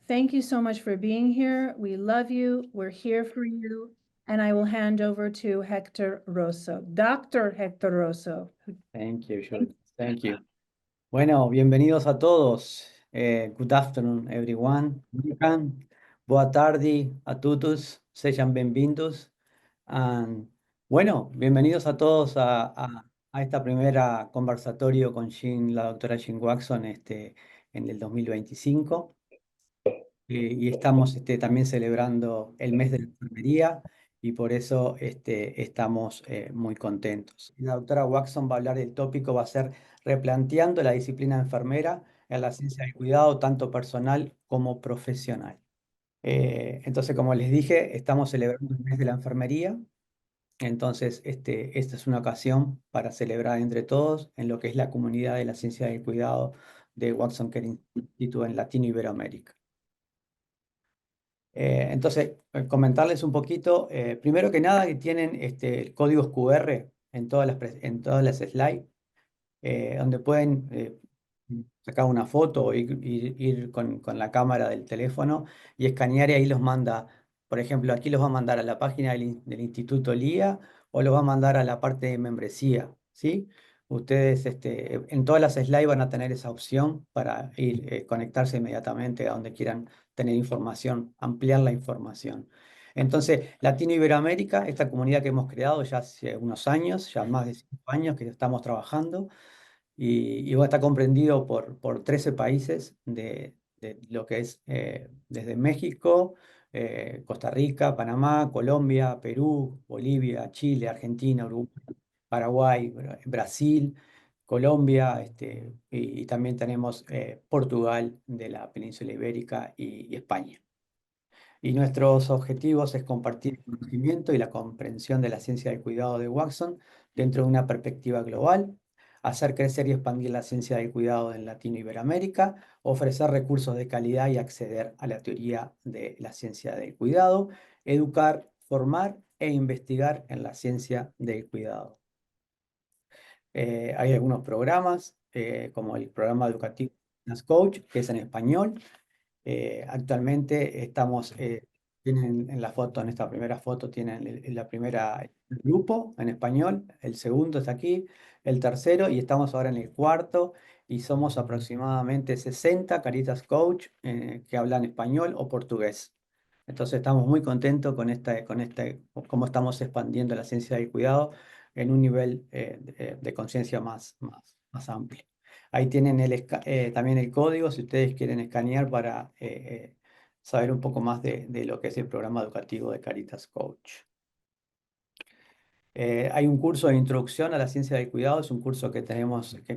Thank you so much for being here. We love you. We're here for you. And I will hand over to Hector Rosso, Dr. Hector Rosso. Thank you, Jules. Thank you. Bueno, bienvenidos a todos. Good afternoon, everyone. Welcome. Boa tarde a todos. Sean bienvenidos. And, bueno, bienvenidos a todos a esta primera conversatorio con la doctora Jean Watson en el 2025. Y estamos también celebrando el mes de la enfermería y por eso estamos muy contentos. La doctora Watson va a hablar del tópico, va a ser replanteando la disciplina enfermera en la ciencia del cuidado, tanto personal como profesional. Entonces, como les dije, estamos celebrando el mes de la enfermería. Entonces, esta es una ocasión para celebrar entre todos en lo que es la comunidad de la ciencia del cuidado de Watson Care Institute en Latino Iberoamérica. Entonces, comentarles un poquito, primero que nada, que tienen códigos QR en todas las slides, donde pueden sacar una foto o ir con la cámara del teléfono y escanear y ahí los manda, por ejemplo, aquí los va a mandar a la página del Instituto LIA o los va a mandar a la parte de membresía, ¿sí? Ustedes en todas las slides van a tener esa opción para ir conectarse inmediatamente a donde quieran tener información, ampliar la información. Entonces, Latino Iberoamérica, esta comunidad que hemos creado ya hace unos años, ya más de 5 años que estamos trabajando, y bueno, está comprendido por 13 países de lo que es desde México, Costa Rica, Panamá, Colombia, Perú, Bolivia, Chile, Argentina, Uruguay, Paraguay, Brasil, Colombia, y también tenemos Portugal de la península ibérica y España. Y nuestros objetivos es compartir el conocimiento y la comprensión de la ciencia del cuidado de Watson dentro de una perspectiva global, hacer crecer y expandir la ciencia del cuidado en Latino Iberoamérica, ofrecer recursos de calidad y acceder a la teoría de la ciencia del cuidado, educar, formar e investigar en la ciencia del cuidado. Hay algunos programas, como el programa educativo Coach, que es en español. Actualmente estamos, tienen en la foto, en esta primera foto, tienen la primera el grupo en español, el segundo está aquí, el tercero, y estamos ahora en el cuarto, y somos aproximadamente 60 Caritas Coach que hablan español o portugués. Entonces estamos muy contentos cómo estamos expandiendo la ciencia del cuidado en un nivel de conciencia más amplio. Ahí tienen también el código si ustedes quieren escanear para saber un poco más de lo que es el programa educativo de Caritas Coach. Hay un curso de introducción a la ciencia del cuidado, es un curso que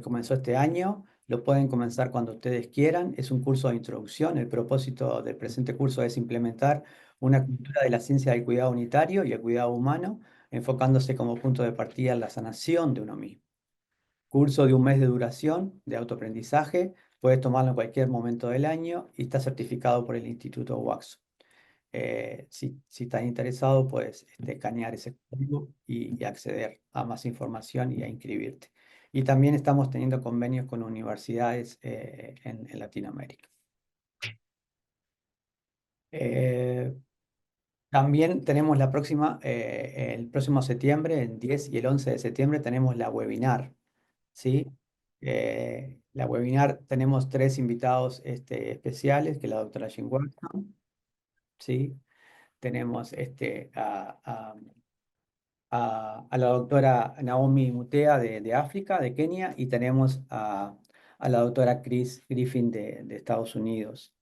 comenzó este año, lo pueden comenzar cuando ustedes quieran, es un curso de introducción, el propósito del presente curso es implementar una cultura de la ciencia del cuidado unitario y el cuidado humano, enfocándose como punto de partida en la sanación de uno mismo. Curso de un mes de duración de autoaprendizaje, puedes tomarlo en cualquier momento del año y está certificado por el Instituto Watson. Si estás interesado, puedes escanear ese código y acceder a más información y a inscribirte. Y también estamos teniendo convenios con universidades en Latinoamérica. También tenemos el próximo septiembre, el 10 y el 11 de septiembre, tenemos la webinar, ¿sí? La webinar tenemos 3 invitados especiales, que es la doctora Jean Watson, ¿sí? Tenemos a la doctora Naomi Mutea de África, de Kenia, y tenemos a la doctora Chris Griffin de Estados Unidos.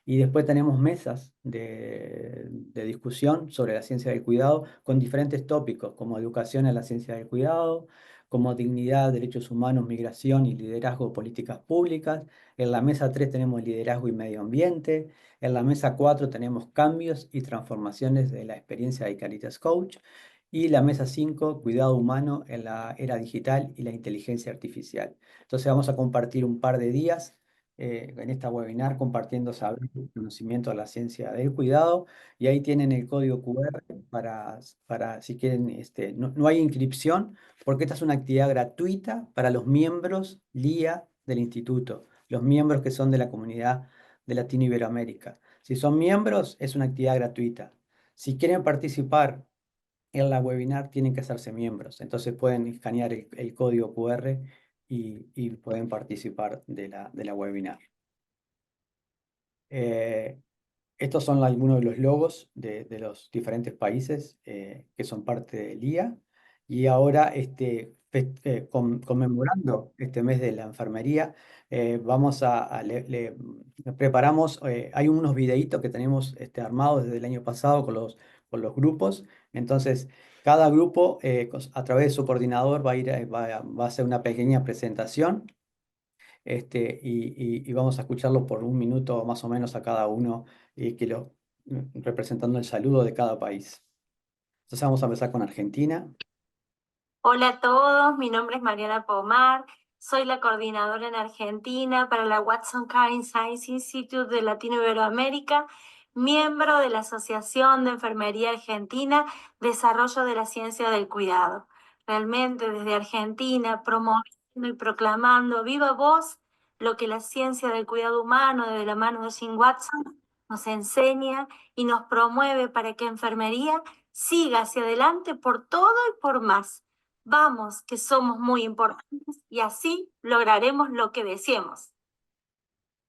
Y después tenemos mesas de discusión sobre la ciencia del cuidado con diferentes tópicos, como educación en la ciencia del cuidado, como dignidad, derechos humanos, migración y liderazgo de políticas públicas. En la mesa 3 tenemos liderazgo y medio ambiente. En la mesa 4 tenemos cambios y transformaciones de la experiencia de Caritas Coach. Y la mesa 5, cuidado humano en la era digital y la inteligencia artificial. Entonces vamos a compartir un par de días en esta webinar compartiendo saber y conocimiento de la ciencia del cuidado. Y ahí tienen el código QR para si quieren, no hay inscripción porque esta es una actividad gratuita para los miembros LIA del instituto, los miembros que son de la comunidad de Latino Iberoamérica. Si son miembros, es una actividad gratuita. Si quieren participar en la webinar, tienen que hacerse miembros. Entonces pueden escanear el código QR y pueden participar de la webinar. Estos son algunos de los logos de los diferentes países que son parte del IA. Y ahora, conmemorando este mes de la enfermería, vamos preparamos, hay unos videitos que tenemos armados desde el año pasado con los grupos. Entonces, cada grupo, a través de su coordinador, va a ir, va a hacer una pequeña presentación y vamos a escucharlo por un minuto más o menos a cada uno, representando el saludo de cada país. Entonces vamos a empezar con Argentina. Hola a todos, mi nombre es Mariana Pomar, soy la coordinadora en Argentina para la Watson Carin Science Institute de Latino Iberoamérica, miembro de la Asociación de Enfermería Argentina, Desarrollo de la Ciencia del Cuidado. Realmente desde Argentina, promoviendo y proclamando a viva voz lo que la ciencia del cuidado humano, de la mano de Jim Watson, nos enseña y nos promueve para que enfermería siga hacia adelante por todo y por más. Vamos, que somos muy importantes y así lograremos lo que deseemos.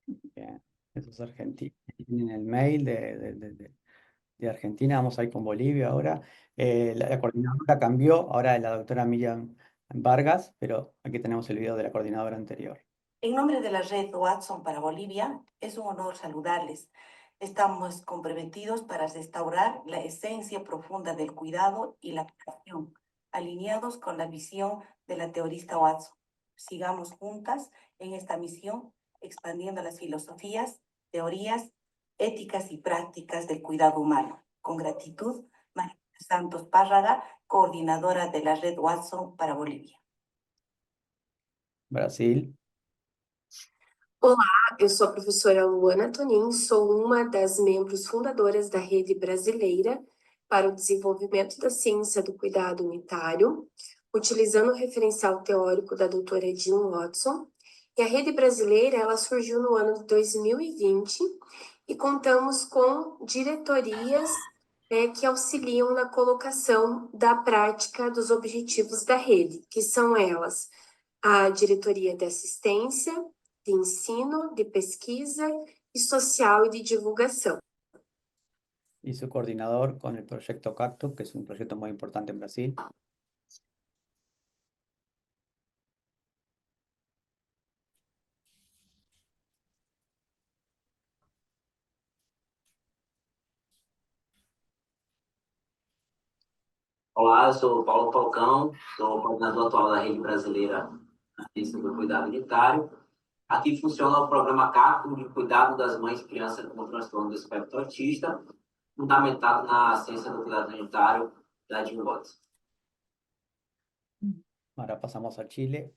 Bien, eso es Argentina. Tienen el mail de Argentina. Vamos a ir con Bolivia ahora. La coordinadora cambió, ahora es la doctora Miriam Vargas, pero aquí tenemos el video de la coordinadora anterior. En nombre de la red Watson para Bolivia, es un honor saludarles. Estamos comprometidos para restaurar la esencia profunda del cuidado y la curación, alineados con la visión de la teorista Watson. Sigamos juntas en esta misión, expandiendo las filosofías, teorías, éticas y prácticas del cuidado humano. Con gratitud, María Santos Párraga, coordinadora de la red Watson para Bolivia. Brasil. Olá, eu sou a professora Luana Tonin, sou uma das membros fundadoras da Rede Brasileira para o Desenvolvimento da Ciência do Cuidado Unitário, utilizando o referencial teórico da doutora Jim Watson. E a Rede Brasileira, ela surgiu no ano de 2020 e contamos com diretorias que auxiliam na colocação da prática dos objetivos da rede, que são elas: a diretoria de assistência, de ensino, de pesquisa y social y de divulgación. Y su coordinador con el proyecto Cactus, que es un proyecto muy importante en Brasil. Olá, eu sou o Paulo Falcão, sou coordenador atual da Rede Brasileira na Ciência do Cuidado Unitário. Aqui funciona o programa CACO de cuidado das mães e crianças com transtorno do espectro autista, fundamentado na ciência do cuidado unitário da Jim Watson. Ahora pasamos a Chile.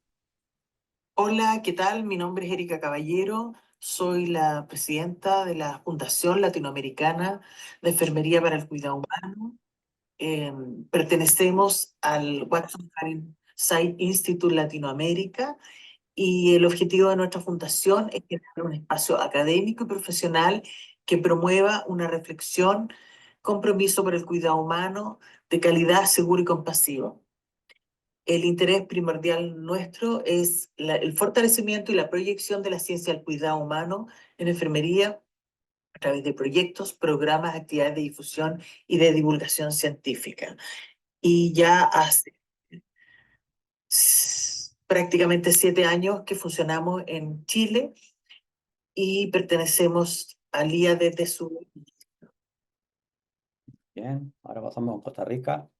Hola, ¿qué tal? Mi nombre es Erika Caballero, soy la presidenta de la Fundación Latinoamericana de Enfermería para el Cuidado Humano. Pertenecemos al Watson Carin Science Institute Latinoamérica y el objetivo de nuestra fundación es crear un espacio académico y profesional que promueva una reflexión, compromiso por el cuidado humano de calidad, seguro y compasivo. El interés primordial nuestro es el fortalecimiento y la proyección de la ciencia del cuidado humano en enfermería a través de proyectos, programas, actividades de difusión y de divulgación científica. Y ya hace prácticamente 7 años que funcionamos en Chile y pertenecemos al IA desde su... Bien, ahora pasamos a Costa Rica.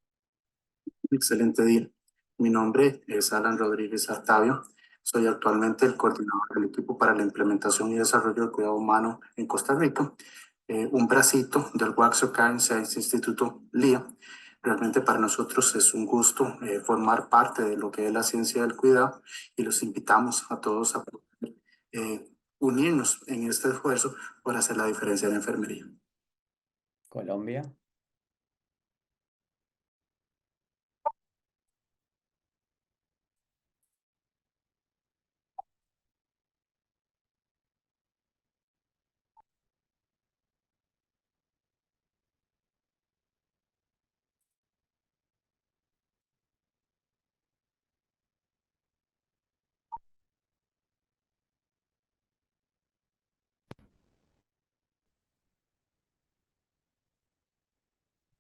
Excelente día. Mi nombre es Alan Rodríguez Artavio. Soy actualmente el coordinador del equipo para la implementación y desarrollo del cuidado humano en Costa Rica, un bracito del Waxo Cairn Science Instituto LIA. Realmente para nosotros es un gusto formar parte de lo que es la ciencia del cuidado y los invitamos a todos a poder, unirnos en este esfuerzo por hacer la diferencia en la enfermería. Colombia.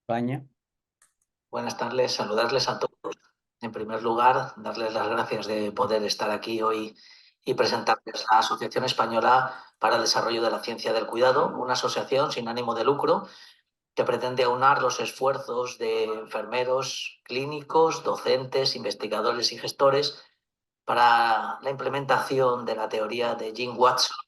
España. Buenas tardes, saludarles a todos. En primer lugar, darles las gracias de poder estar aquí hoy y presentarles la Asociación Española para el Desarrollo de la Ciencia del Cuidado, una asociación sin ánimo de lucro que pretende aunar los esfuerzos de enfermeros, clínicos, docentes, investigadores y gestores para la implementación de la teoría de Jim Watson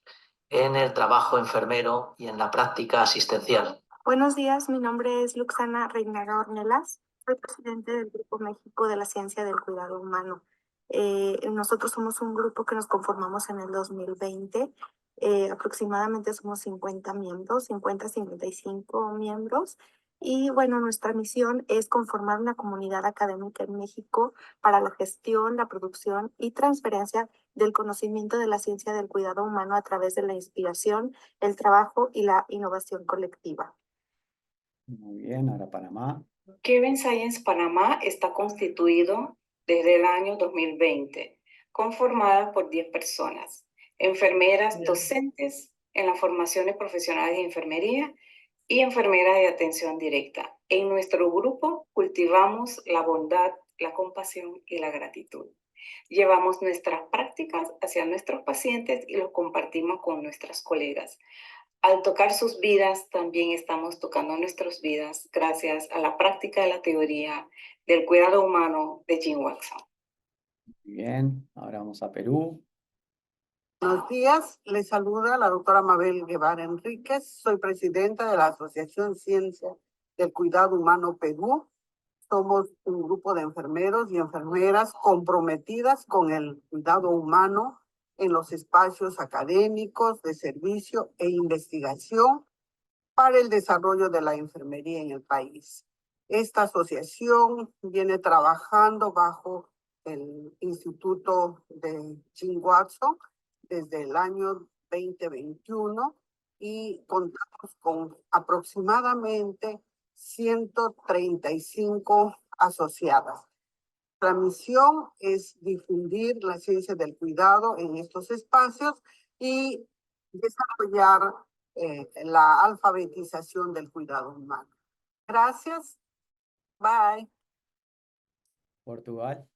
en el trabajo enfermero y en la práctica asistencial. Buenos días, mi nombre es Luxana Reinaga Ornelas, soy presidente del Grupo México de la Ciencia del Cuidado Humano. Nosotros somos un grupo que nos conformamos en el 2020, aproximadamente somos 50 miembros, 55 miembros, y bueno, nuestra misión es conformar una comunidad académica en México para la gestión, la producción y transferencia del conocimiento de la ciencia del cuidado humano a través de la inspiración, el trabajo y la innovación colectiva. Muy bien, ahora Panamá. Kevin Science Panamá está constituido desde el año 2020, conformada por 10 personas, enfermeras docentes en las formaciones profesionales de enfermería y enfermeras de atención directa. En nuestro grupo cultivamos la bondad, la compasión y la gratitud. Llevamos nuestras prácticas hacia nuestros pacientes y los compartimos con nuestras colegas. Al tocar sus vidas, también estamos tocando nuestras vidas gracias a la práctica de la teoría del cuidado humano de Jim Watson. Muy bien, ahora vamos a Perú. Buenos días, les saluda la doctora Mabel Guevara Enríquez, soy presidenta de la Asociación Ciencia del Cuidado Humano Perú. Somos un grupo de enfermeros y enfermeras comprometidas con el cuidado humano en los espacios académicos, de servicio e investigación para el desarrollo de la enfermería en el país. Esta asociación viene trabajando bajo el Instituto de Jim Watson desde el año 2021 y contamos con aproximadamente 135 asociadas. La misión es difundir la ciencia del cuidado en estos espacios y desarrollar la alfabetización del cuidado humano. Gracias. Bye. Portugal.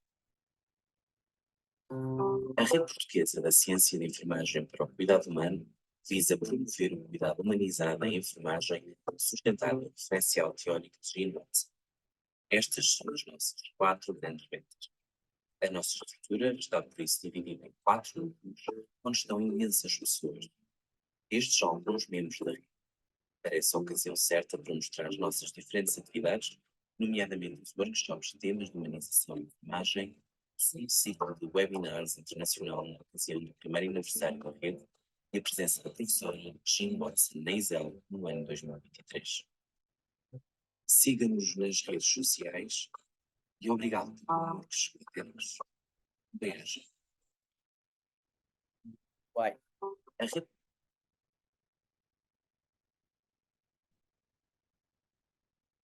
A Rede Portuguesa da Ciência da Enfermagem para o Cuidado Humano visa promover o cuidado humanizado em enfermagem sustentado no referencial teórico de Jim Watson. Estas são as nossas 4 grandes metas. A nossa estrutura está, por isso, dividida em 4 núcleos, onde estão imensas pessoas. Estes são alguns membros da rede. Parece a ocasião certa para mostrar as nossas diferentes atividades, nomeadamente os workshops de temas de humanização e enfermagem, um ciclo de webinars internacional na ocasião do primeiro aniversário da rede e a presença da professora Jim Watson na ISEL no ano 2023. Siga-nos nas redes sociais e obrigado por escutarmos. Beijo. Bye.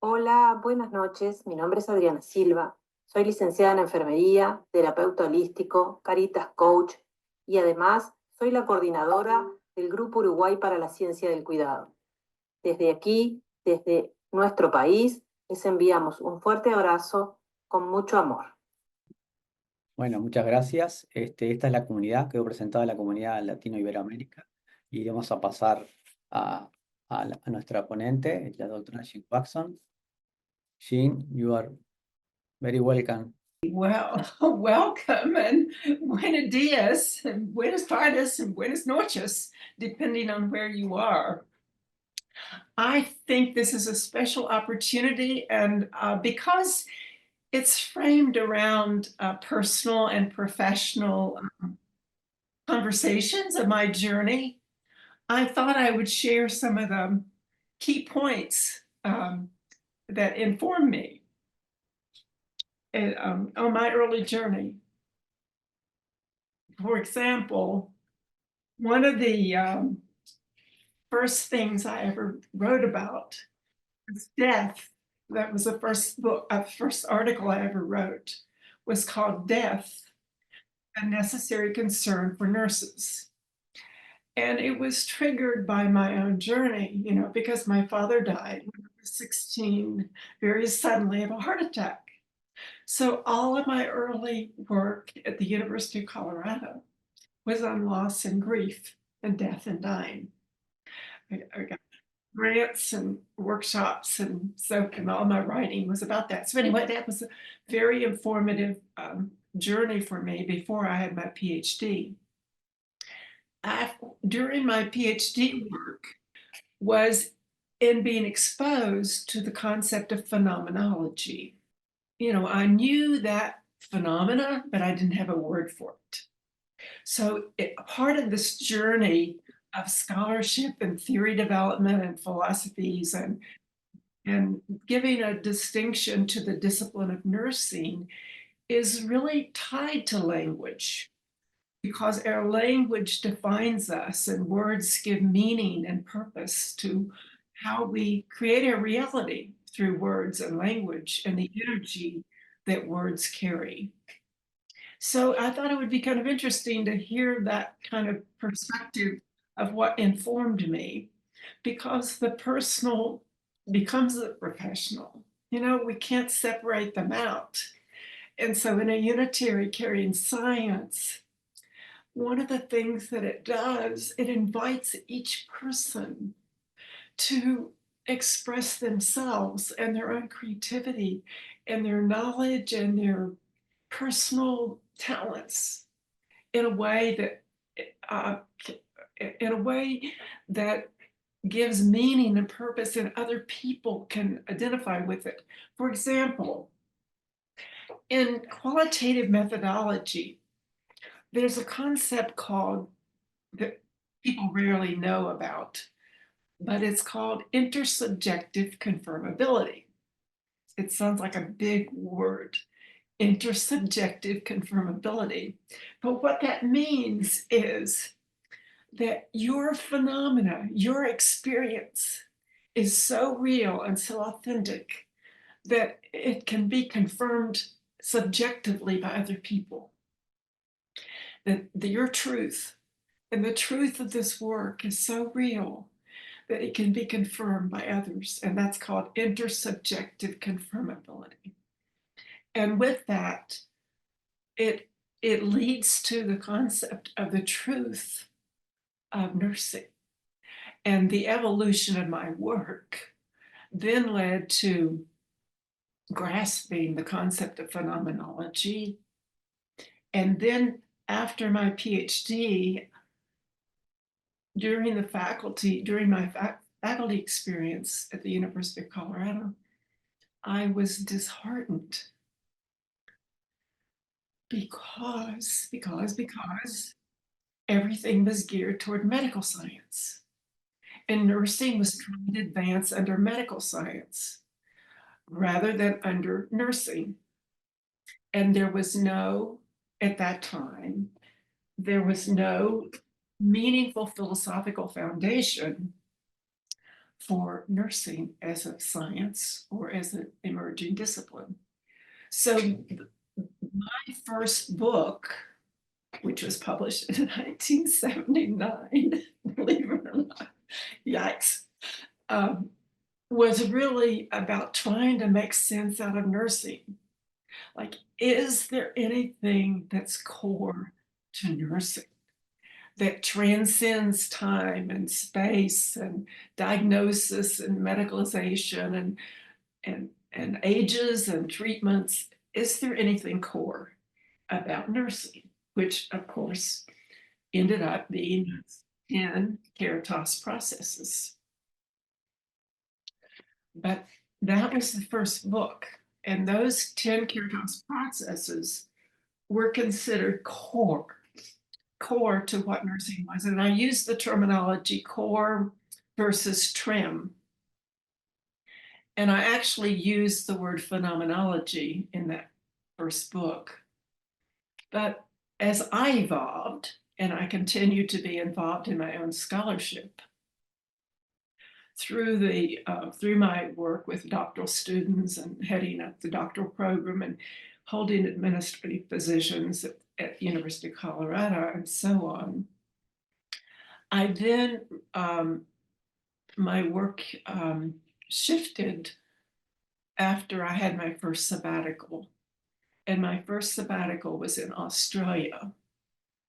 Hola, buenas noches. Mi nombre es Adriana Silva. Soy licenciada en enfermería, terapeuta holístico, Caritas coach y además soy la coordinadora del Grupo Uruguay para la Ciencia del Cuidado. Desde aquí, desde nuestro país, les enviamos un fuerte abrazo con mucho amor. Bueno, muchas gracias. Esta es la comunidad, quedó presentada la comunidad Latino-Iberoamérica y vamos a pasar a nuestra ponente, la doctora Jim Watson. Jim, you are very welcome. Well, welcome and buenos dias and buenas tardes and buenas noches, depending on where you are. I think this is a special opportunity, and because it's framed around personal and professional conversations of my journey, I thought I would share some of the key points that informed me on my early journey. For example, one of the first things I ever wrote about was death. That was the first book, first article I ever wrote, was called Death, a Necessary Concern for Nurses. And it was triggered by my own journey, because my father died when I 16, very suddenly of a heart attack. So all of my early work at the University of Colorado was on loss and grief and death and dying. I got grants and workshops, and so and all my writing was about that. So anyway, that was a very informative journey for me before I had my PhD. During my PhD work was in being exposed to the concept of phenomenology. You know, I knew that phenomena, but I didn't have a word for it. So part of this journey of scholarship and theory development and philosophies and giving a distinction to the discipline of nursing is really tied to language, because our language defines us and words give meaning and purpose to how we create our reality through words and language and the energy that words carry. So I thought it would be kind of interesting to hear that kind of perspective of what informed me, because the personal becomes the professional. You know, we can't separate them out. And so in a unitary carrying science, one of the things that it does, it invites each person to express themselves and their own creativity and their knowledge and their personal talents in a way that gives meaning and purpose, and other people can identify with it. For example, in qualitative methodology, there's a concept called that people rarely know about, but it's called intersubjective confirmability. It sounds like a big word, intersubjective confirmability. But what that means is that your phenomena, your experience is so real and so authentic that it can be confirmed subjectively by other people. That your truth and the truth of this work is so real that it can be confirmed by others, and that's called intersubjective confirmability. And with that, it leads to the concept of the truth of nursing. And the evolution of my work then led to grasping the concept of phenomenology. And then after my PhD, during my faculty experience at the University of Colorado, I was disheartened because everything was geared toward medical science, and nursing was trying to advance under medical science rather than under nursing. And there was no, at that time, there was no meaningful philosophical foundation for nursing as a science or as an emerging discipline. So my first book, which was published in 1979, believe it or not, yikes, was really about trying to make sense out of nursing. Like, is there anything that's core to nursing that transcends time and space and diagnosis and medicalization and ages and treatments? Is there anything core about nursing? Which, of course, ended up being 10 Caritas processes. But that was the first book. And those 10 Caritas processes were considered core to what nursing was. And I used the terminology core versus trim. And I actually used the word phenomenology in that first book. But as I evolved, and I continue to be involved in my own scholarship, through my work with doctoral students and heading up the doctoral program and holding administrative positions at the University of Colorado and so on, I then, my work shifted after I had my first sabbatical. And my first sabbatical was in Australia.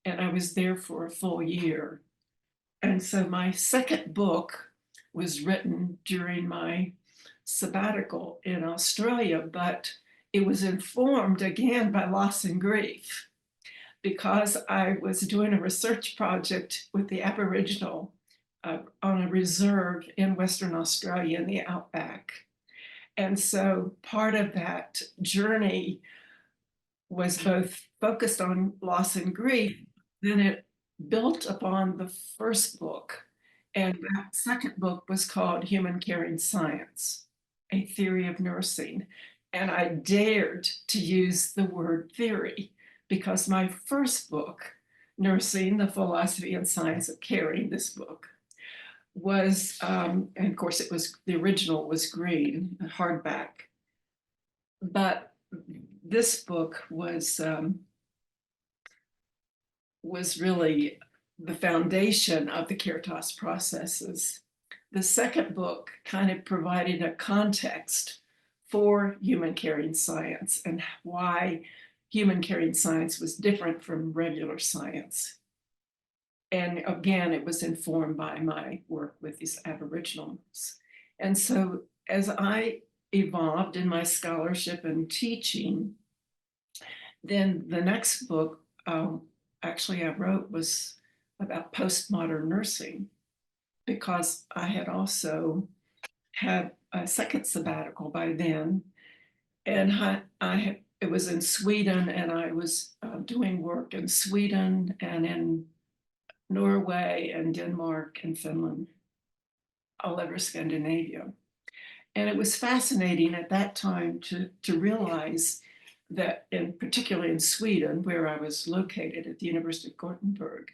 And I was there for a full year. And so my second book was written during my sabbatical in Australia, but it was informed again by loss and grief because I was doing a research project with the Aboriginal on a reserve in Western Australia in the outback. And so part of that journey was both focused on loss and grief, then it built upon the first book. And that second book was called Human Caring Science, A Theory of Nursing. And I dared to use the word theory because my first book, Nursing, the Philosophy and Science of Caring, this book, was, and of course it was, the original was green, hardback. But this book was really the foundation of the Caritas processes. The second book kind of provided a context for human caring science and why human caring science was different from regular science. And again, it was informed by my work with these Aboriginals. And so as I evolved in my scholarship and teaching, then the next book actually I wrote was about postmodern nursing because I had also had a second sabbatical by then. And it was in Sweden, and I was doing work in Sweden and in Norway and Denmark and Finland, all over Scandinavia. And it was fascinating at that time to realize that, particularly in Sweden, where I was located at the University of Gothenburg,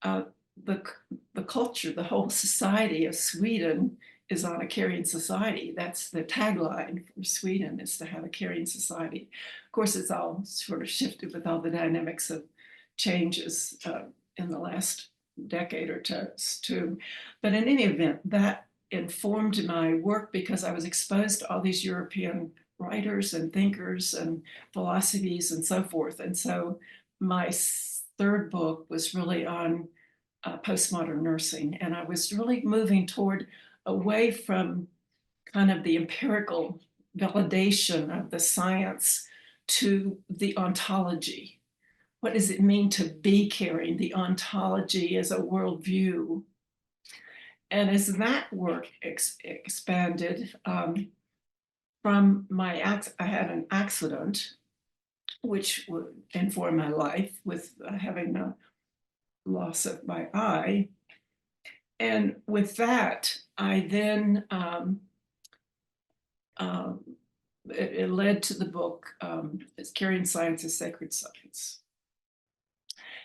the culture, the whole society of Sweden is on a caring society. That's the tagline for Sweden, is to have a caring society. Of course, it's all sort of shifted with all the dynamics of changes in the last decade or two. But in any event, that informed my work because I was exposed to all these European writers and thinkers and philosophies and so forth. And so my third book was really on postmodern nursing. And I was really moving away from kind of the empirical validation of the science to the ontology. What does it mean to be caring? The ontology as a worldview. And as that work expanded, from I had an accident, which would inform my life with having a loss of my eye. And with that, I then, it led to the book, Caring Science is Sacred Science.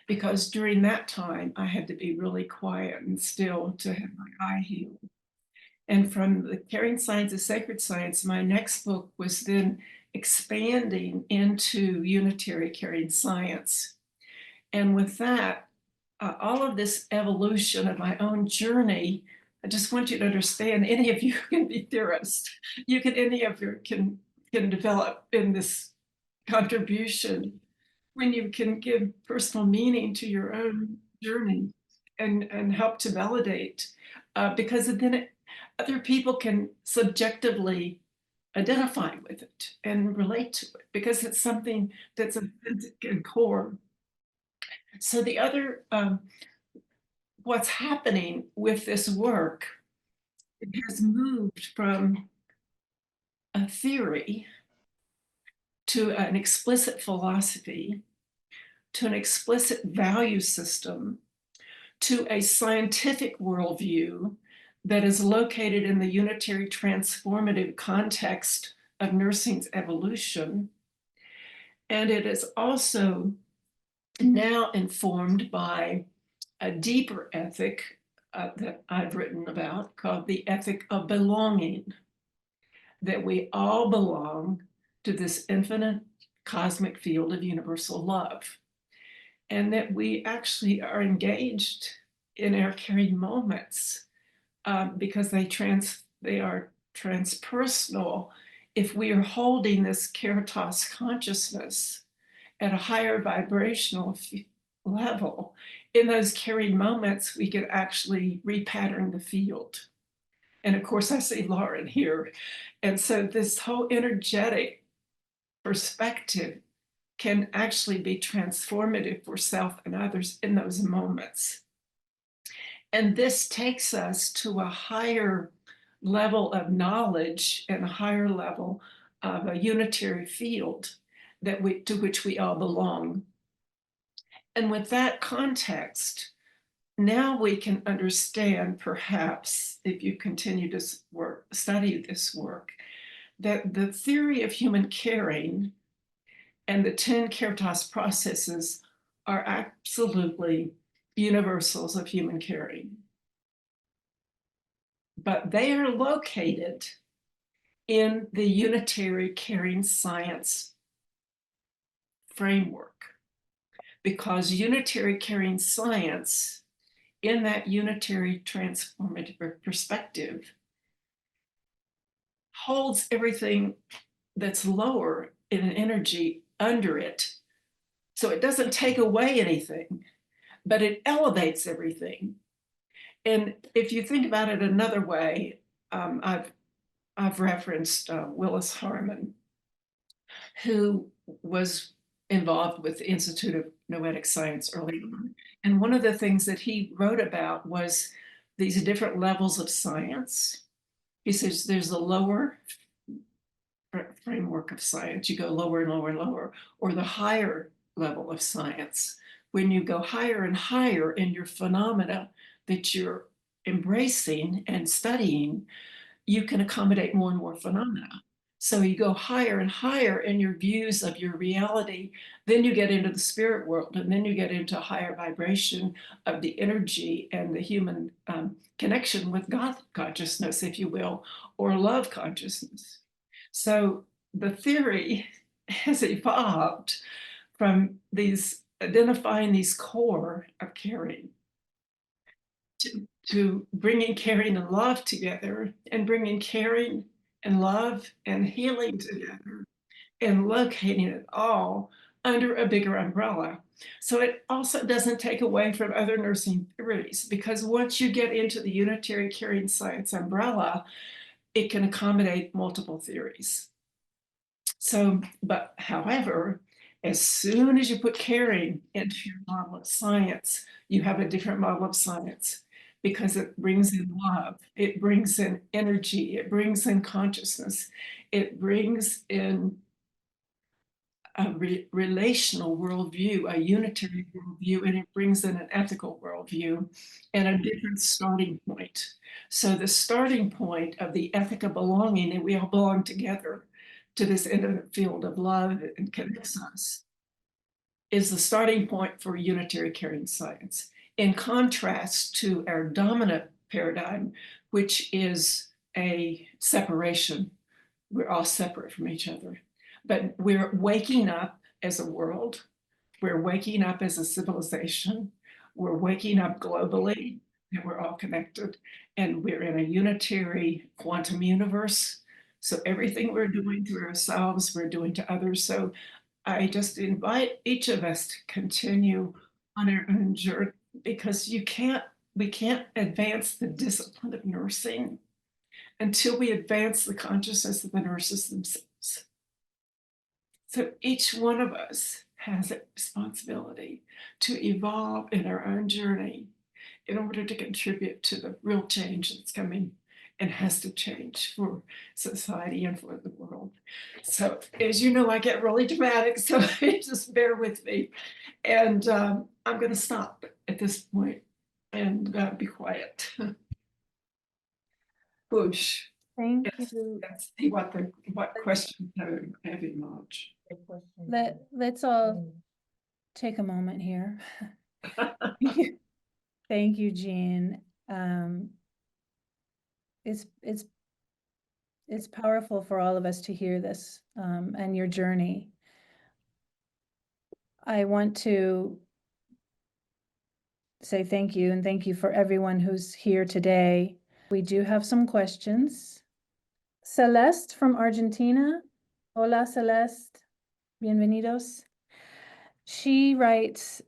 Because during that time, I had to be really quiet and still to have my eye healed. And from the Caring Science is Sacred Science, my next book was then expanding into unitary caring science. And with that, all of this evolution of my own journey, I just want you to understand, any of you can be theorists. Any of you can develop in this contribution when you can give personal meaning to your own journey and help to validate, because then other people can subjectively identify with it and relate to it because it's something that's authentic and core. So the other, what's happening with this work, it has moved from a theory to an explicit philosophy, to an explicit value system, to a scientific worldview that is located in the unitary transformative context of nursing's evolution. And it is also now informed by a deeper ethic that I've written about called the ethic of belonging, that we all belong to this infinite cosmic field of universal love, and that we actually are engaged in our caring moments because they are transpersonal if we are holding this Caritas consciousness at a higher vibrational level. In those caring moments, we could actually repattern the field. And of course, I see Lauren here. And so this whole energetic perspective can actually be transformative for self and others in those moments. And this takes us to a higher level of knowledge and a higher level of a unitary field to which we all belong. And with that context, now we can understand, perhaps, if you continue to study this work, that the theory of human caring and the 10 Caritas processes are absolutely universals of human caring. But they are located in the unitary caring science framework, because unitary caring science, in that unitary transformative perspective, holds everything that's lower in an energy under it. So it doesn't take away anything, but it elevates everything. And if you think about it another way, I've referenced Willis Harman, who was involved with the Institute of Noetic Science early on. And one of the things that he wrote about was these different levels of science. He says there's a lower framework of science. You go lower and lower and lower, or the higher level of science. When you go higher and higher in your phenomena that you're embracing and studying, you can accommodate more and more phenomena. So you go higher and higher in your views of your reality, then you get into the spirit world, and then you get into a higher vibration of the energy and the human connection with God consciousness, if you will, or love consciousness. So the theory has evolved from these identifying these core of caring to bringing caring and love together, and bringing caring and love and healing together, and locating it all under a bigger umbrella. So it also doesn't take away from other nursing theories, because once you get into the unitary caring science umbrella, it can accommodate multiple theories. So, but however, as soon as you put caring into your model of science, you have a different model of science, because it brings in love, it brings in energy, it brings in consciousness, it brings in a relational worldview, a unitary worldview, and it brings in an ethical worldview and a different starting point. So the starting point of the ethic of belonging, and we all belong together to this intimate field of love and connects us, is the starting point for unitary caring science, in contrast to our dominant paradigm, which is a separation. We're all separate from each other, but we're waking up as a world. We're waking up as a civilization. We're waking up globally, and we're all connected, and we're in a unitary quantum universe. So everything we're doing to ourselves, we're doing to others. So I just invite each of us to continue on our own journey, because we can't advance the discipline of nursing until we advance the consciousness of the nurses themselves. So each one of us has a responsibility to evolve in our own journey in order to contribute to the real change that's coming and has to change for society and for the world. So as you know, I get really dramatic, so just bear with me. And I'm going to stop at this point and be quiet. Whoosh. Thank you. Let's see what questions have emerged. Let's all take a moment here. Thank you, Jean. It's powerful for all of us to hear this and your journey. I want to say thank you, and thank you for everyone who's here today. We do have some questions. Celeste from Argentina. Hola, Celeste. Bienvenidos. She writes,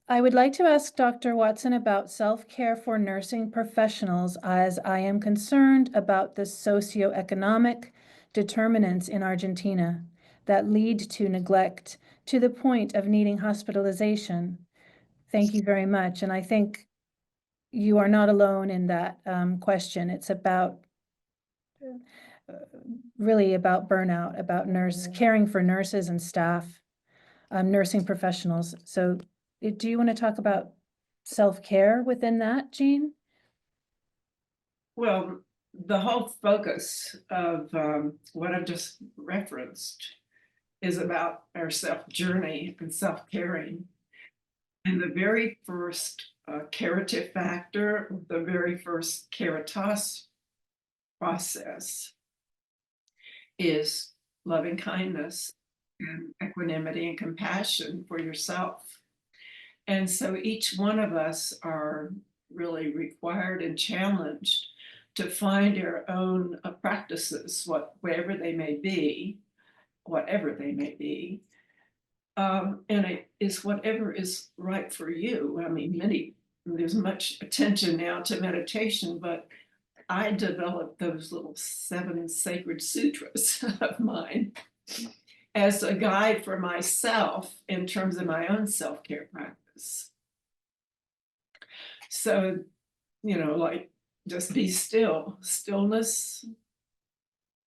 I would like to ask Dr. Watson about self-care for nursing professionals, as I am concerned about the socioeconomic determinants in Argentina that lead to neglect to the point of needing hospitalization. Thank you very much. And I think you are not alone in that question. It's about really about burnout, about caring for nurses and staff, nursing professionals. So do you want to talk about self-care within that, Jean? Well, the whole focus of what I've just referenced is about our self-journey and self-caring. And the very first curative factor, the very first Caritas process is loving kindness and equanimity and compassion for yourself. And so each one of us are really required and challenged to find our own practices, whatever they may be, and it is whatever is right for you. I mean, there's much attention now to meditation, but I developed those little 7 sacred sutras of mine as a guide for myself in terms of my own self-care practice. So, like, just be still, stillness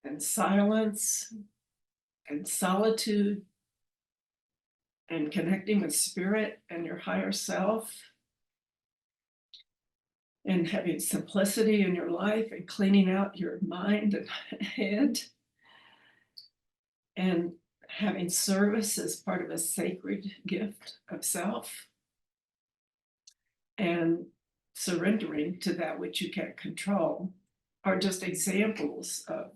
and silence and solitude and connecting with spirit and your higher self and having simplicity in your life and cleaning out your mind and head and having service as part of a sacred gift of self and surrendering to that which you can't control are just examples of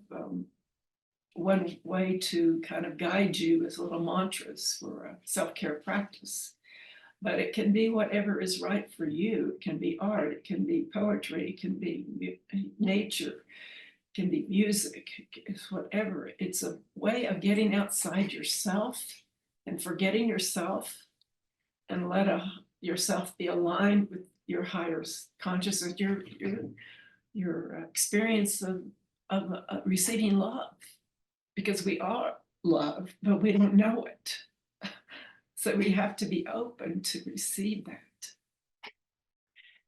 one way to kind of guide you as little mantras for a self-care practice. But it can be whatever is right for you. It can be art, it can be poetry, it can be nature, it can be music, it's whatever. It's a way of getting outside yourself and forgetting yourself and let yourself be aligned with your higher consciousness, your experience of receiving love. Because we are love, but we don't know it. So we have to be open to receive that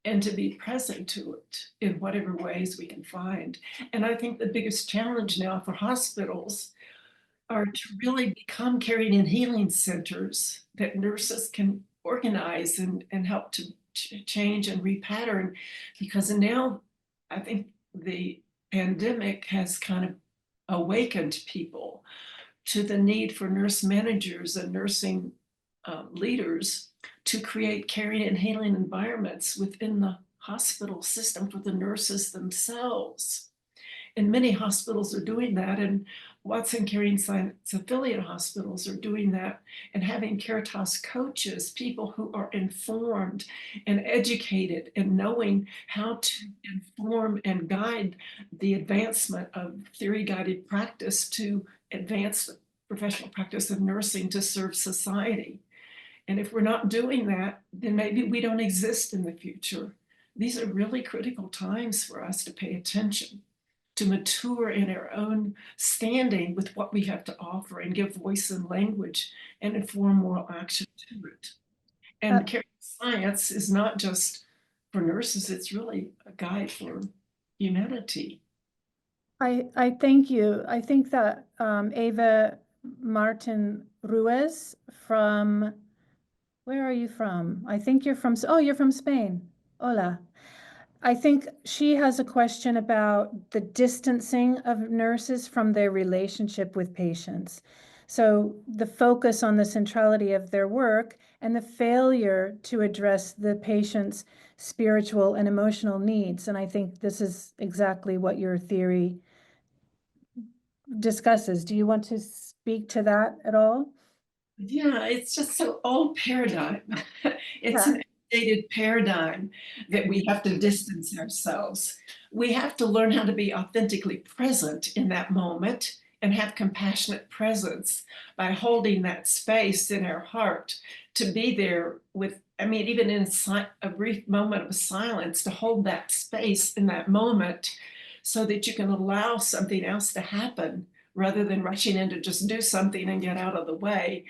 and to be present to it in whatever ways we can find. And I think the biggest challenge now for hospitals are to really become caring and healing centers that nurses can organize and help to change and repattern. Because now I think the pandemic has kind of awakened people to the need for nurse managers and nursing leaders to create caring and healing environments within the hospital system for the nurses themselves. And many hospitals are doing that, and Watson Caring Science affiliate hospitals are doing that and having Caritas coaches, people who are informed and educated and knowing how to inform and guide the advancement of theory-guided practice to advance the professional practice of nursing to serve society. And if we're not doing that, then maybe we don't exist in the future. These are really critical times for us to pay attention, to mature in our own standing with what we have to offer and give voice and language and inform moral action to it. And caring science is not just for nurses, it's really a guide for humanity. I thank you. I think that Ava Martin Ruiz from, where are you from? I think you're from, oh, you're from Spain. Hola. I think she has a question about the distancing of nurses from their relationship with patients. So the focus on the centrality of their work and the failure to address the patient's spiritual and emotional needs. And I think this is exactly what your theory discusses. Do you want to speak to that at all? Yeah, it's just so old paradigm. It's an outdated paradigm that we have to distance ourselves. we have to learn how to be authentically present in that moment and have compassionate presence by holding that space in our heart to be there with, I mean, even in a brief moment of silence, to hold that space in that moment so that you can allow something else to happen rather than rushing in to just do something and get out of the way,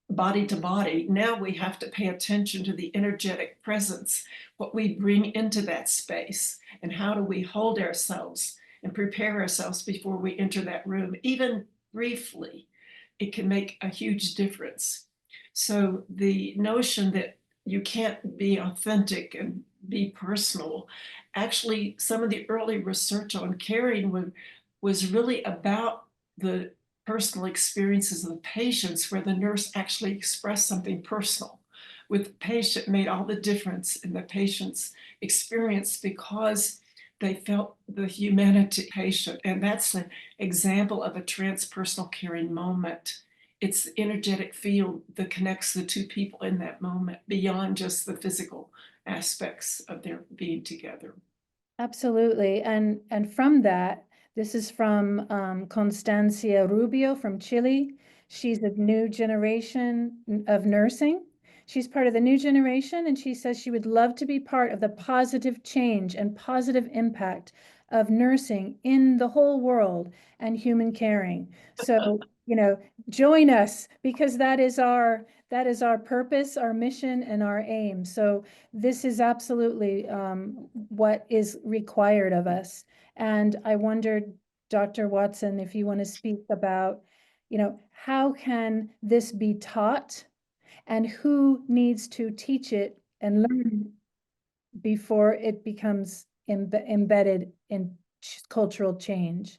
body to body. Now we have to pay attention to the energetic presence, what we bring into that space, and how do we hold ourselves and prepare ourselves before we enter that room, even briefly. It can make a huge difference. So the notion that you can't be authentic and be personal, actually some of the early research on caring was really about the personal experiences of the patients, where the nurse actually expressed something personal with the patient, made all the difference in the patient's experience because they felt the humanity patient. And that's an example of a transpersonal caring moment. It's the energetic field that connects the two people in that moment beyond just the physical aspects of their being together. Absolutely. And from that, this is from Constancia Rubio from Chile. She's a new generation of nursing. She's part of the new generation, and she says she would love to be part of the positive change and positive impact of nursing in the whole world and human caring. So, you know, join us, because that is our purpose, our mission, and our aim. So this is absolutely what is required of us. And I wondered, Dr. Watson, if you want to speak about, you know, how can this be taught and who needs to teach it and learn before it becomes embedded in cultural change?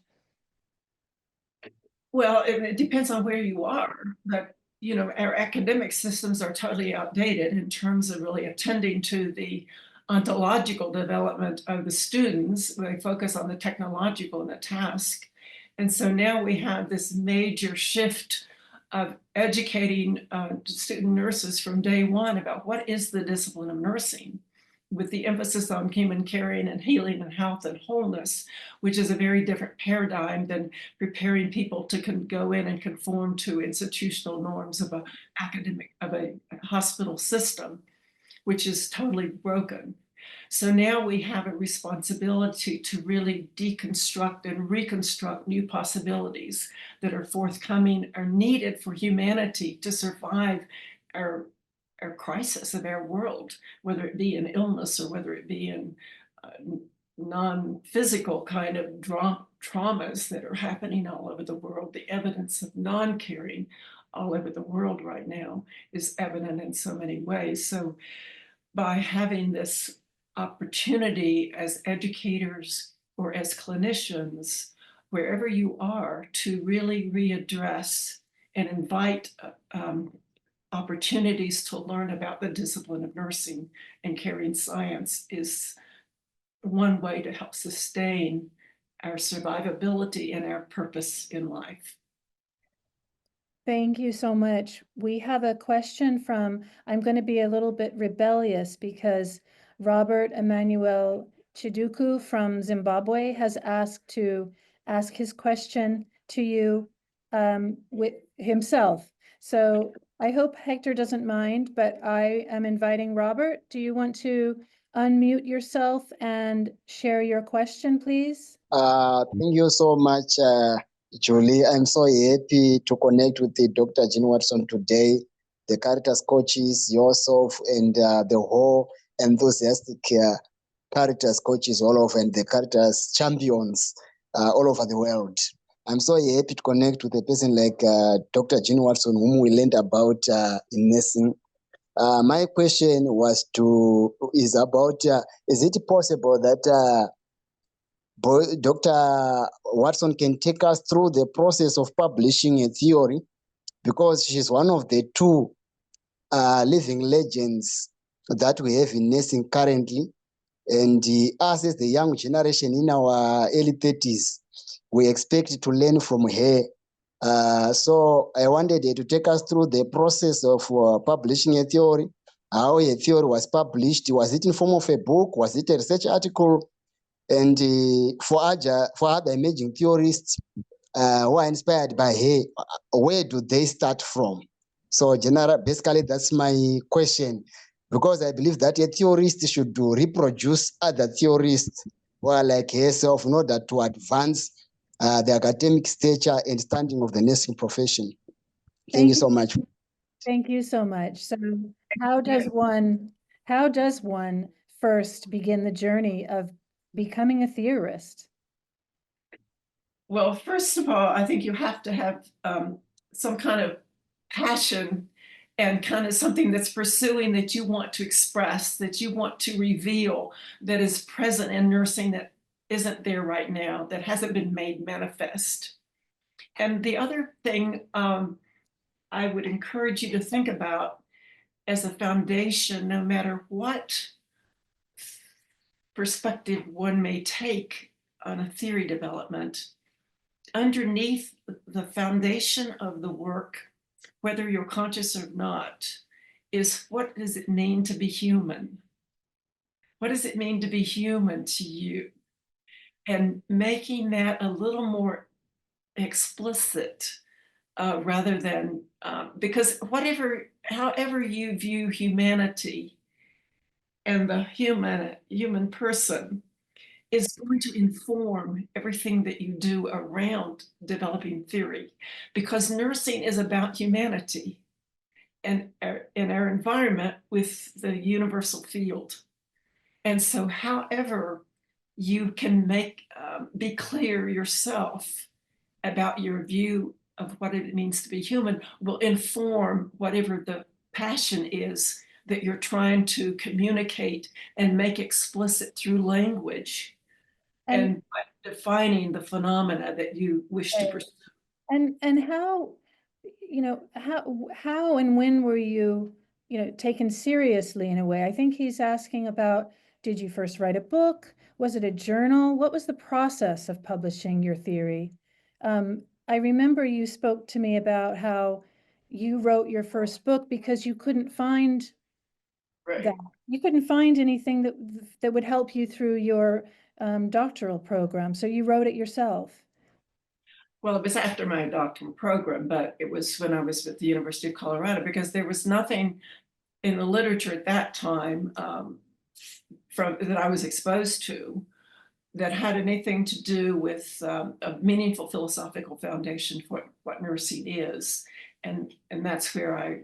Well, it depends on where you are, but you know, our academic systems are totally outdated in terms of really attending to the ontological development of the students. They focus on the technological and the task. And so now we have this major shift of educating student nurses from day one about what is the discipline of nursing, with the emphasis on human caring and healing and health and wholeness, which is a very different paradigm than preparing people to go in and conform to institutional norms of a hospital system, which is totally broken. So now we have a responsibility to really deconstruct and reconstruct new possibilities that are forthcoming, are needed for humanity to survive our crisis of our world, whether it be in illness or whether it be in non-physical kind of traumas that are happening all over the world. The evidence of non-caring all over the world right now is evident in so many ways. So by having this opportunity as educators or as clinicians, wherever you are, to really readdress and invite opportunities to learn about the discipline of nursing and caring science is one way to help sustain our survivability and our purpose in life. Thank you so much. We have a question from, I'm going to be a little bit rebellious because Robert Emmanuel Chiduku from Zimbabwe has asked to ask his question to you with himself. So I hope Hector doesn't mind, but I am inviting Robert. Do you want to unmute yourself and share your question, please? Thank you so much, Julie. I'm so happy to connect with the Dr. Jean Watson today, the Caritas coaches, yourself, and the whole enthusiastic Caritas coaches all over, and the Caritas champions all over the world. I'm so happy to connect with a person like Dr. Jean Watson, whom we learned about in nursing. My question is about, is it possible that Dr. Watson can take us through the process of publishing a theory, because she's one of the two living legends that we have in nursing currently. And us as the young generation in our early 30s, we expect to learn from her. So I wanted her to take us through the process of publishing a theory, how a theory was published. Was it in form of a book? Was it a research article? And for other emerging theorists who are inspired by her, where do they start from? So basically that's my question, because I believe that a theorist should reproduce other theorists who are like herself in order to advance the academic stature and standing of the nursing profession. Thank you so much. Thank you so much. So how does one first begin the journey of becoming a theorist? Well, first of all, I think you have to have some kind of passion and kind of something that's pursuing that you want to express, that you want to reveal, that is present in nursing that isn't there right now, that hasn't been made manifest. And the other thing I would encourage you to think about as a foundation, no matter what perspective one may take on a theory development, underneath the foundation of the work, whether you're conscious or not, is what does it mean to be human? What does it mean to be human to you? And making that a little more explicit rather than, because however you view humanity and the human person is going to inform everything that you do around developing theory, because nursing is about humanity and in our environment with the universal field. And so however you can be clear yourself about your view of what it means to be human will inform whatever the passion is that you're trying to communicate and make explicit through language and defining the phenomena that you wish to pursue. And how, how and when were you, taken seriously in a way? I think he's asking about, did you first write a book? Was it a journal? What was the process of publishing your theory? I remember you spoke to me about how you wrote your first book because you couldn't find that. You couldn't find anything that would help you through your doctoral program. So you wrote it yourself. Well, it was after my doctoral program, but it was when I was with the University of Colorado, because there was nothing in the literature at that time that I was exposed to that had anything to do with a meaningful philosophical foundation for what nursing is. And that's where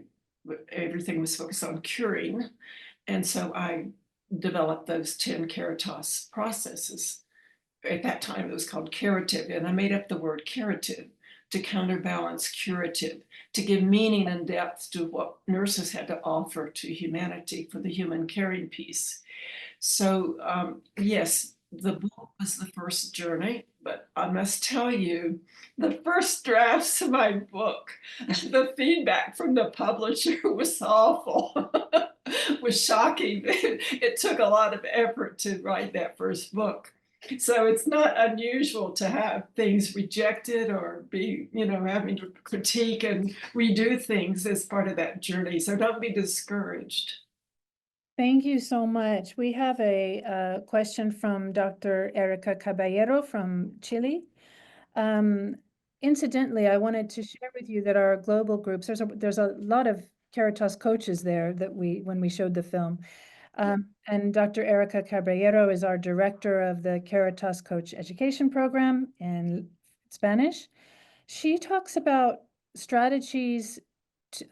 everything was focused on curing. And so I developed those 10 Caritas processes. At that time, it was called curative, and I made up the word curative to counterbalance curative, to give meaning and depth to what nurses had to offer to humanity for the human caring piece. So yes, the book was the first journey, but I must tell you, the first drafts of my book, the feedback from the publisher was awful. Was shocking. It took a lot of effort to write that first book. So it's not unusual to have things rejected or be, having to critique and redo things as part of that journey. So don't be discouraged. Thank you so much. We have a question from Dr. Erica Caballero from Chile. Incidentally, I wanted to share with you that our global groups, there's a lot of Caritas coaches there that when we showed the film. And Dr. Erica Caballero is our director of the Caritas Coach Education Program in Spanish. She talks about strategies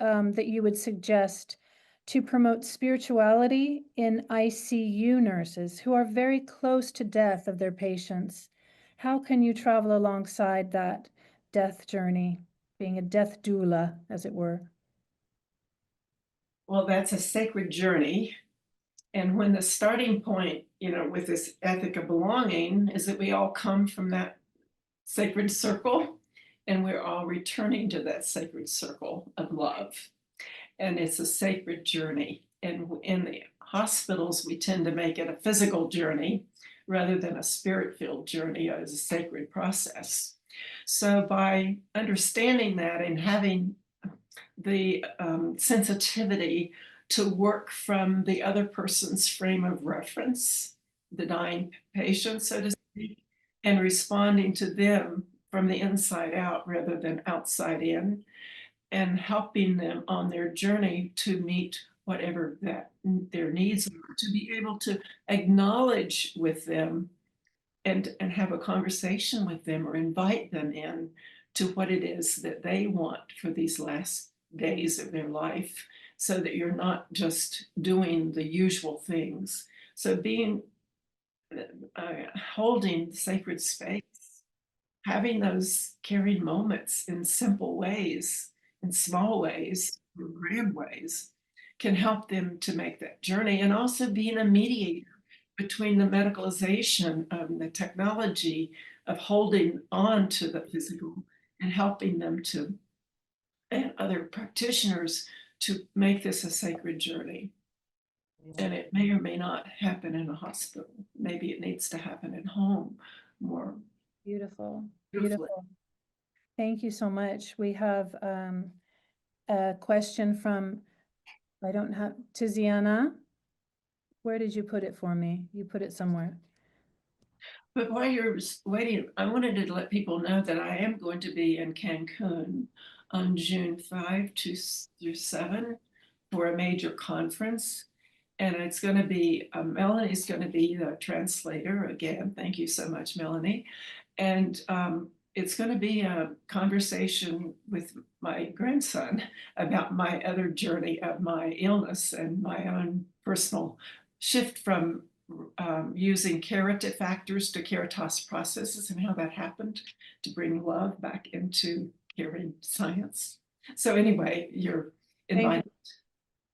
that you would suggest to promote spirituality in ICU nurses who are very close to death of their patients. How can you travel alongside that death journey, being a death doula, as it were? Well, that's a sacred journey. And when the starting point, with this ethic of belonging is that we all come from that sacred circle and we're all returning to that sacred circle of love. And it's a sacred journey. And in the hospitals, we tend to make it a physical journey rather than a spirit-filled journey as a sacred process. So by understanding that and having the sensitivity to work from the other person's frame of reference the dying patient, so to speak, and responding to them from the inside out rather than outside in, and helping them on their journey to meet whatever that their needs are, to be able to acknowledge with them and have a conversation with them or invite them in to what it is that they want for these last days of their life, so that you're not just doing the usual things. So being holding sacred space, having those caring moments in simple ways, in small ways, or grand ways, can help them to make that journey. And also being a mediator between the medicalization of the technology of holding on to the physical and helping them to, and other practitioners, to make this a sacred journey. And it may or may not happen in a hospital. Maybe it needs to happen at home more. Beautiful, Beautifully. beautiful. Thank you so much. We have a question from, I don't have, Tiziana. Where did you put it for me? You put it somewhere. But while you're waiting, I wanted to let people know that I am going to be in Cancun on June 5 through 7 for a major conference. And it's going to be, Melanie's going to be the translator again. Thank you so much, Melanie. And it's going to be a conversation with my grandson about my other journey of my illness and my own personal shift from using Caritas factors to Caritas processes, and how that happened to bring love back into caring science. So anyway, you're invited.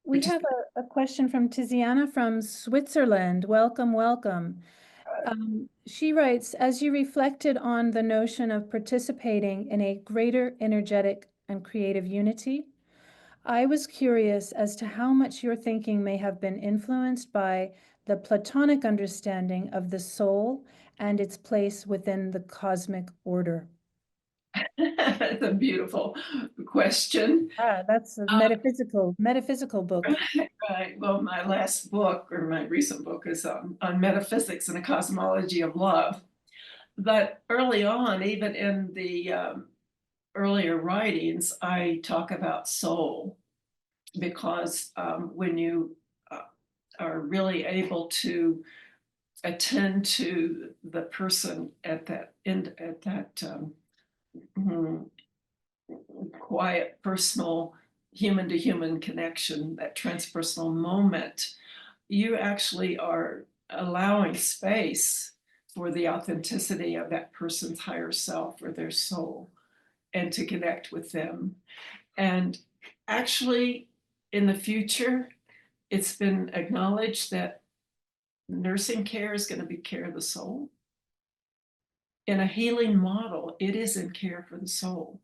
We have a question from Tiziana from Switzerland. Welcome, welcome. She writes, as you reflected on the notion of participating in a greater energetic and creative unity, I was curious as to how much your thinking may have been influenced by the Platonic understanding of the soul and its place within the cosmic order. That's a beautiful question. That's a metaphysical book. Right. Well, my last book, or my recent book, is on metaphysics and a cosmology of love. But early on, even in the earlier writings, I talk about soul, because when you are really able to attend to the person at that end, at that quiet, personal, human to human connection, that transpersonal moment, you actually are allowing space for the authenticity of that person's higher self or their soul, and to connect with them. And actually, in the future, it's been acknowledged that nursing care is going to be care of the soul. In a healing model, it is in care for the soul,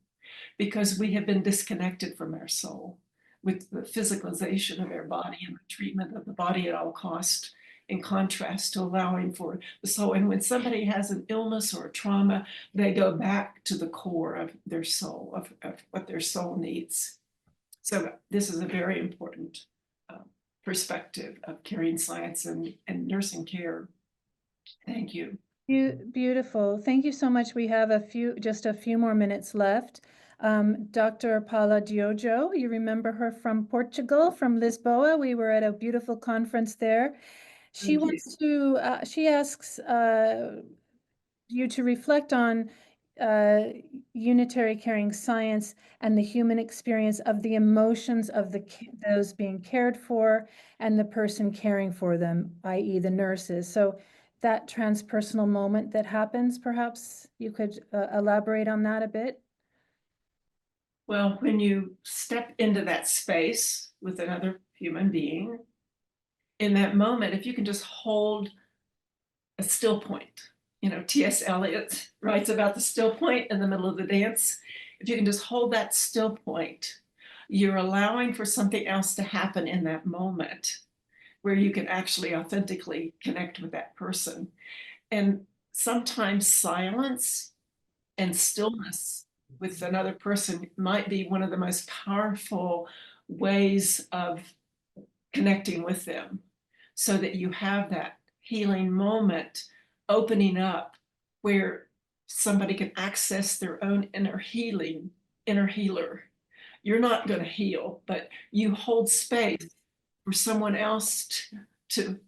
because we have been disconnected from our soul with the physicalization of our body and the treatment of the body at all cost, in contrast to allowing for the soul. And when somebody has an illness or a trauma, they go back to the core of their soul, of what their soul needs. So this is a very important perspective of caring science and nursing care. Thank you. Beautiful. Thank you so much. We have just a few more minutes left. Dr. Paula Diogo, you remember her from Portugal, from Lisboa. We were at a beautiful conference there. She wants to, she asks you to reflect on unitary caring science and the human experience of the emotions of those being cared for and the person caring for them, i.e. the nurses. So that transpersonal moment that happens, perhaps you could elaborate on that a bit? Well, when you step into that space with another human being, in that moment, if you can just hold a still point, T.S. Eliot writes about the still point in the middle of the dance. If you can just hold that still point, you're allowing for something else to happen in that moment where you can actually authentically connect with that person. And sometimes silence and stillness with another person might be one of the most powerful ways of connecting with them, so that you have that. healing moment opening up where somebody can access their own inner healer. You're not going to heal, but you hold space for someone else to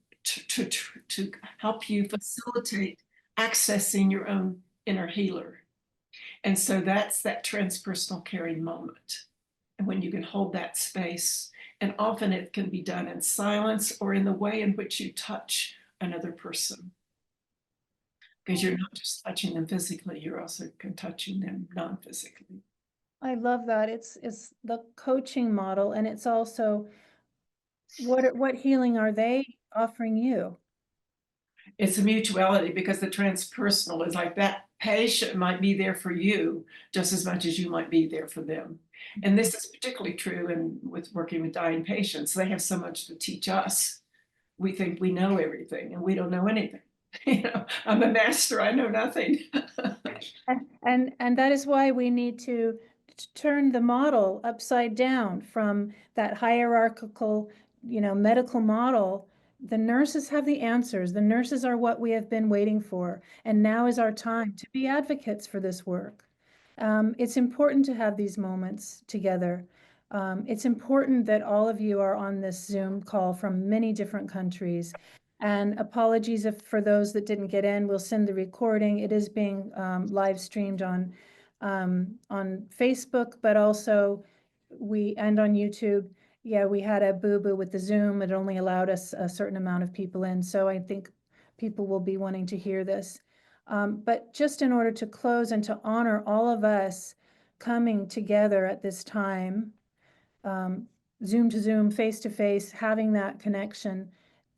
help you facilitate accessing your own inner healer. And so that's that transpersonal caring moment. And when you can hold that space, and often it can be done in silence or in the way in which you touch another person. Because you're not just touching them physically, you're also touching them non-physically. I love that. It's the coaching model, and it's also what healing are they offering you? It's a mutuality, because the transpersonal is like that patient might be there for you just as much as you might be there for them. And this is particularly true with working with dying patients. They have so much to teach us. We think we know everything, and we don't know anything. You know, I'm a master, I know nothing. And that is why we need to turn the model upside down from that hierarchical, medical model. The nurses have the answers. The nurses are what we have been waiting for. And now is our time to be advocates for this work. It's important to have these moments together. It's important that all of you are on this Zoom call from many different countries. And apologies for those that didn't get in. We'll send the recording. It is being live streamed on Facebook, but also and on YouTube. Yeah, we had a boo-boo with the Zoom. It only allowed us a certain amount of people in. So I think people will be wanting to hear this. But just in order to close and to honor all of us coming together at this time, Zoom to Zoom, face to face, having that connection,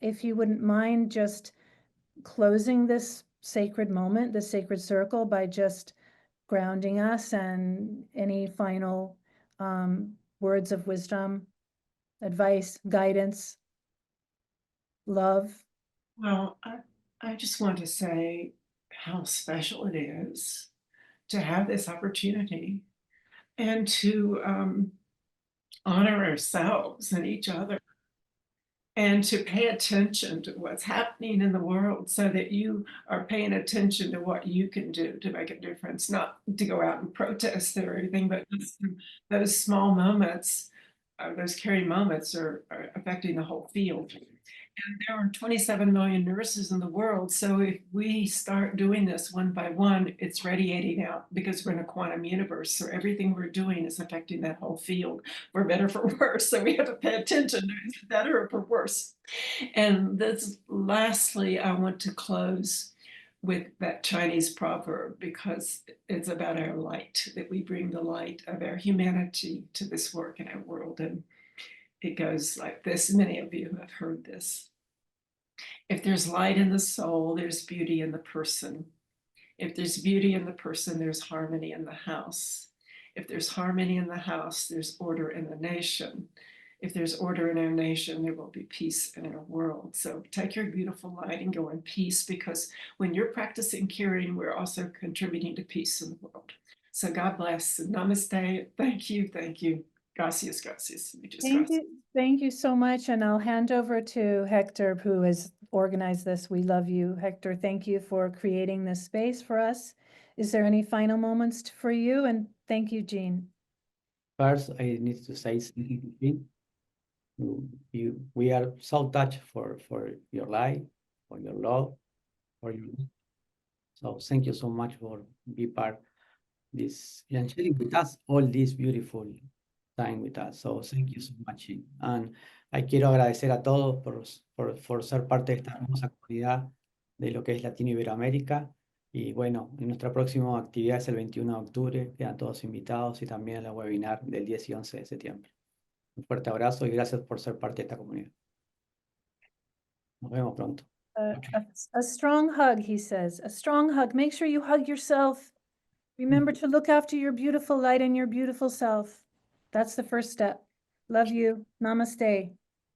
if you wouldn't mind just closing this sacred moment, this sacred circle, by just grounding us, and any final words of wisdom, advice, guidance, love. Well, I just want to say how special it is to have this opportunity and to honor ourselves and each other, and to pay attention to what's happening in the world, so that you are paying attention to what you can do to make a difference, not to go out and protest or anything, but those small moments, those caring moments are affecting the whole field. And there are 27 million nurses in the world. So if we start doing this one by one, it's radiating out, because we're in a quantum universe. So everything we're doing is affecting that whole field, for better, for worse. So we have to pay attention. Is it better or for worse? And this, lastly, I want to close with that Chinese proverb, because it's about our light, that we bring the light of our humanity to this work in our world. And it goes like this. Many of you have heard this. If there's light in the soul, there's beauty in the person. If there's beauty in the person, there's harmony in the house. If there's harmony in the house, there's order in the nation. If there's order in our nation, there will be peace in our world. So take your beautiful light and go in peace, because when you're practicing caring, we're also contributing to peace in the world. So God bless. Namaste. Thank you. Thank you. Gracias, gracias. Thank you so much. And I'll hand over to Hector, who has organized this. We love you, Hector. Thank you for creating this space for us. Is there any final moments for you? And thank you, Jean. First, I need to say something to Jean. We are so touched for your life, for your love, for your. So thank you so much for being part this and sharing with us all this beautiful time with us. So thank you so much. And quiero agradecer a todos por ser parte de esta hermosa comunidad de lo que es Latino Iberoamérica. Y bueno, nuestra próxima actividad es el 21 de octubre. Quedan todos invitados, y también a la webinar del 10 y 11 de septiembre. Un fuerte abrazo y gracias por ser parte de esta comunidad. Nos vemos pronto. A strong hug, he says. A strong hug. Make sure you hug yourself. Remember to look after your beautiful light and your beautiful self. That's the first step. Love you. Namaste.